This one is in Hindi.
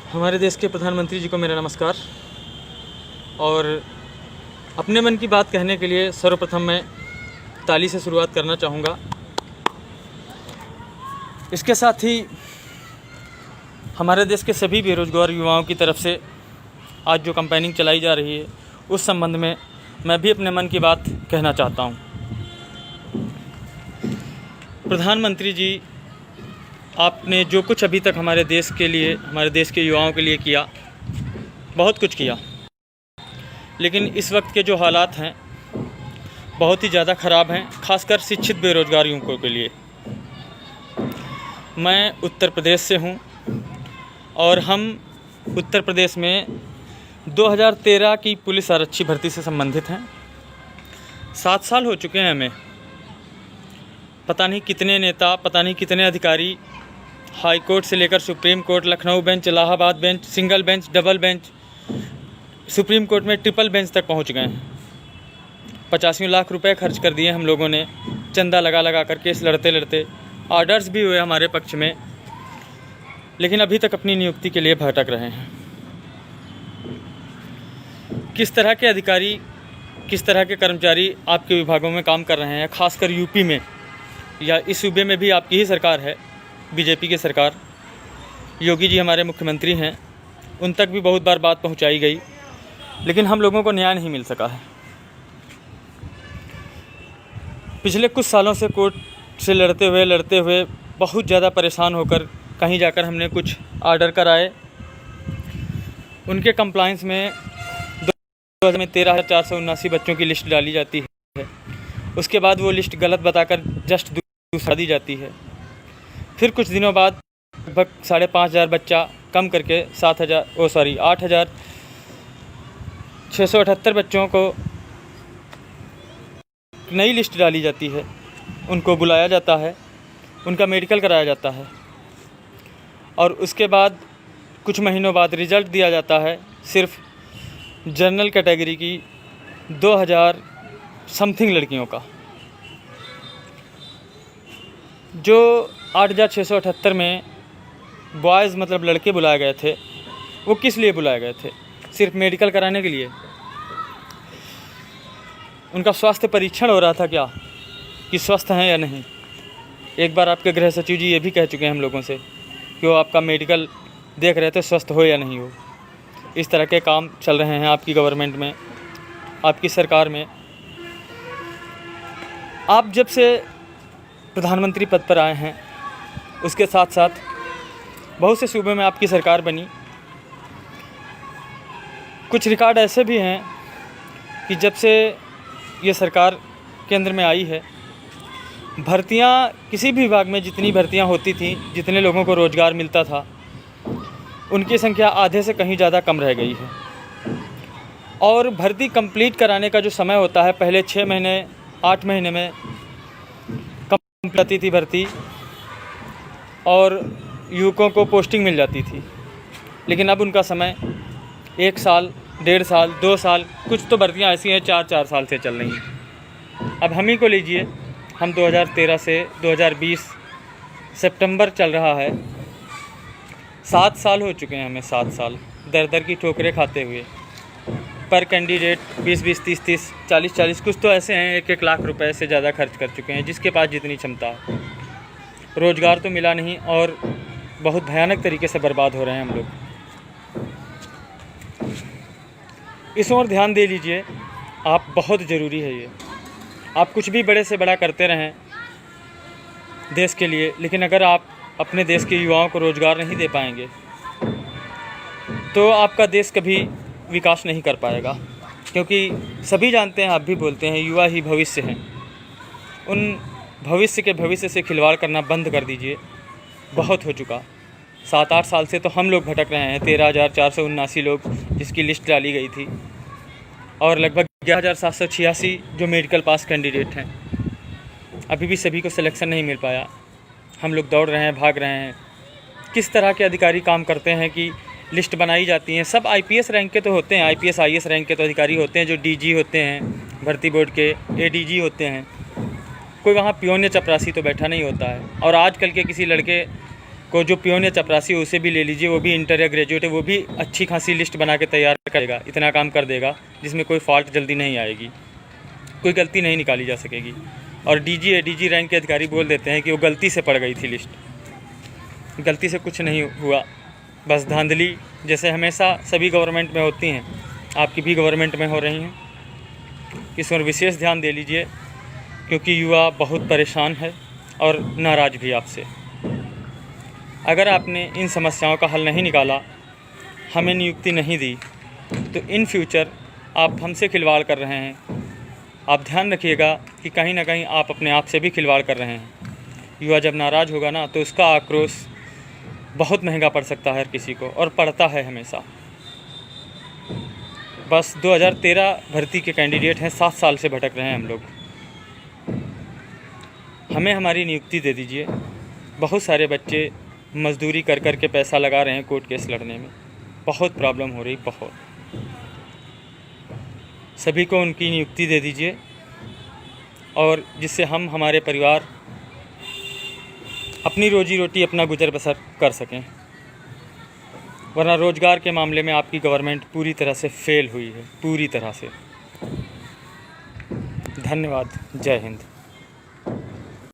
हमारे देश के प्रधानमंत्री जी को मेरा नमस्कार। और अपने मन की बात कहने के लिए सर्वप्रथम मैं ताली से शुरुआत करना चाहूँगा। इसके साथ ही हमारे देश के सभी बेरोजगार युवाओं की तरफ से आज जो कैंपेनिंग चलाई जा रही है उस संबंध में मैं भी अपने मन की बात कहना चाहता हूँ। प्रधानमंत्री जी, आपने जो कुछ अभी तक हमारे देश के लिए, हमारे देश के युवाओं के लिए किया, बहुत कुछ किया, लेकिन इस वक्त के जो हालात हैं बहुत ही ज़्यादा ख़राब हैं, खासकर शिक्षित बेरोजगार युवकों के लिए। मैं उत्तर प्रदेश से हूं और हम उत्तर प्रदेश में 2013 की पुलिस आरक्षी भर्ती से संबंधित हैं। 7 साल हो चुके हैं हमें। पता नहीं कितने नेता, पता नहीं कितने अधिकारी, हाई कोर्ट से लेकर supreme court, Lucknow bench, Allahabad bench, single bench, double bench, supreme court में ट्रिपल बेंच तक पहुंच गए हैं। 85 लाख रुपए खर्च कर दिए हम लोगों ने, चंदा लगा लगा कर केस लड़ते लड़ते। ऑर्डर्स भी हुए हमारे पक्ष में, लेकिन अभी तक अपनी नियुक्ति के लिए भटक रहे हैं। किस तरह के अधिकारी, किस तरह के कर्मचारी आपके विभागों में काम कर रहे हैं, खासकर यूपी में या इस सूबे में भी आपकी ही सरकार है, बीजेपी की सरकार। योगी जी हमारे मुख्यमंत्री हैं, उन तक भी बहुत बार बात पहुंचाई गई, लेकिन हम लोगों को न्याय नहीं मिल सका है। पिछले कुछ सालों से कोर्ट से लड़ते हुए बहुत ज़्यादा परेशान होकर कहीं जाकर हमने कुछ ऑर्डर कराए। उनके कंप्लाइंस में 13,479 बच्चों की लिस्ट डाली जाती है। उसके बाद वो लिस्ट गलत बताकर जस्ट दूसरा दी जाती है। फिर कुछ दिनों बाद लगभग 5,500 बच्चा कम करके 8,678 बच्चों को नई लिस्ट डाली जाती है। उनको बुलाया जाता है, उनका मेडिकल कराया जाता है और उसके बाद कुछ महीनों बाद रिज़ल्ट दिया जाता है। सिर्फ जनरल कैटेगरी की 2,000 समथिंग लड़कियों का। जो 8,678 में बॉयज़ मतलब लड़के बुलाए गए थे, वो किस लिए बुलाए गए थे? सिर्फ मेडिकल कराने के लिए? उनका स्वास्थ्य परीक्षण हो रहा था क्या कि स्वस्थ हैं या नहीं? एक बार आपके गृह सचिव जी ये भी कह चुके हैं हम लोगों से कि वो आपका मेडिकल देख रहे थे स्वस्थ हो या नहीं हो। इस तरह के काम चल रहे हैं आपकी गवर्नमेंट में, आपकी सरकार में। आप जब से प्रधानमंत्री पद पर आए हैं, उसके साथ साथ बहुत से सूबे में आपकी सरकार बनी। कुछ रिकॉर्ड ऐसे भी हैं कि जब से ये सरकार केंद्र में आई है, भर्तियां किसी भी विभाग में जितनी भर्तियां होती थी, जितने लोगों को रोज़गार मिलता था, उनकी संख्या आधे से कहीं ज़्यादा कम रह गई है। और भर्ती कंप्लीट कराने का जो समय होता है, पहले 6 महीने 8 महीने में कंप्लीट होती थी भर्ती और युवकों को पोस्टिंग मिल जाती थी। लेकिन अब उनका समय 1 साल, 1.5 साल, 2 साल, कुछ तो भर्तियां ऐसी हैं 4-4 साल से चल रही हैं। अब हम ही को लीजिए, हम 2013 से 2020 सितंबर चल रहा है, 7 साल हो चुके हैं हमें। 7 साल दर दर की ठोकरें खाते हुए। पर कैंडिडेट 20-20, 30-30, 40-40, कुछ तो ऐसे हैं 1-1 लाख रुपए से ज़्यादा खर्च कर चुके हैं, जिसके पास जितनी क्षमता है। रोज़गार तो मिला नहीं और बहुत भयानक तरीके से बर्बाद हो रहे हैं हम लोग। इस ओर ध्यान दे लीजिए आप, बहुत ज़रूरी है ये। आप कुछ भी बड़े से बड़ा करते रहें देश के लिए, लेकिन अगर आप अपने देश के युवाओं को रोज़गार नहीं दे पाएंगे तो आपका देश कभी विकास नहीं कर पाएगा। क्योंकि सभी जानते हैं, आप भी बोलते हैं, युवा ही भविष्य हैं। उन भविष्य से खिलवाड़ करना बंद कर दीजिए। बहुत हो चुका। 7-8 साल से तो हम लोग भटक रहे हैं। 13,479 लोग जिसकी लिस्ट डाली गई थी और लगभग 11,786 जो मेडिकल पास कैंडिडेट हैं। अभी भी सभी को सिलेक्शन नहीं मिल पाया। हम लोग दौड़ रहे हैं, भाग रहे हैं। किस तरह के अधिकारी काम करते हैं कि लिस्ट बनाई जाती हैं। सब आईपीएस रैंक के तो होते हैं, आईपीएस आईएएस रैंक के तो अधिकारी होते हैं, जो डीजी होते हैं, भर्ती बोर्ड के एडीजी होते हैं। कोई वहाँ पियोन या चपरासी तो बैठा नहीं होता है। और आजकल के किसी लड़के को जो पियोन या चपरासी है उसे भी ले लीजिए, वो भी इंटर या ग्रेजुएट है, वो भी अच्छी खासी लिस्ट बना के तैयार करेगा, इतना काम कर देगा जिसमें कोई फॉल्ट जल्दी नहीं आएगी, कोई गलती नहीं निकाली जा सकेगी। और डीजी एडीजी रैंक के अधिकारी बोल देते हैं कि वो गलती से पड़ गई थी लिस्ट। गलती से कुछ नहीं हुआ, बस धांधली जैसे हमेशा सभी गवर्नमेंट में होती हैं, आपकी भी गवर्नमेंट में हो रही हैं। इस पर विशेष ध्यान दे लीजिए, क्योंकि युवा बहुत परेशान है और नाराज़ भी आपसे। अगर आपने इन समस्याओं का हल नहीं निकाला, हमें नियुक्ति नहीं दी, तो इन फ्यूचर आप हमसे खिलवाड़ कर रहे हैं। आप ध्यान रखिएगा कि कहीं ना कहीं आप अपने आप से भी खिलवाड़ कर रहे हैं। युवा जब नाराज़ होगा ना, तो उसका आक्रोश बहुत महंगा पड़ सकता है हर किसी को, और पड़ता है हमेशा। बस 2013 भर्ती के कैंडिडेट हैं, 7 साल से भटक रहे हैं हम लोग। हमें हमारी नियुक्ति दे दीजिए। बहुत सारे बच्चे मजदूरी कर कर के पैसा लगा रहे हैं कोर्ट केस लड़ने में, बहुत प्रॉब्लम हो रही, बहुत। सभी को उनकी नियुक्ति दे दीजिए, और जिससे हम हमारे परिवार अपनी रोजी रोटी, अपना गुजर बसर कर सकें। वरना रोज़गार के मामले में आपकी गवर्नमेंट पूरी तरह से फेल हुई है, पूरी तरह से। धन्यवाद। जय हिंद।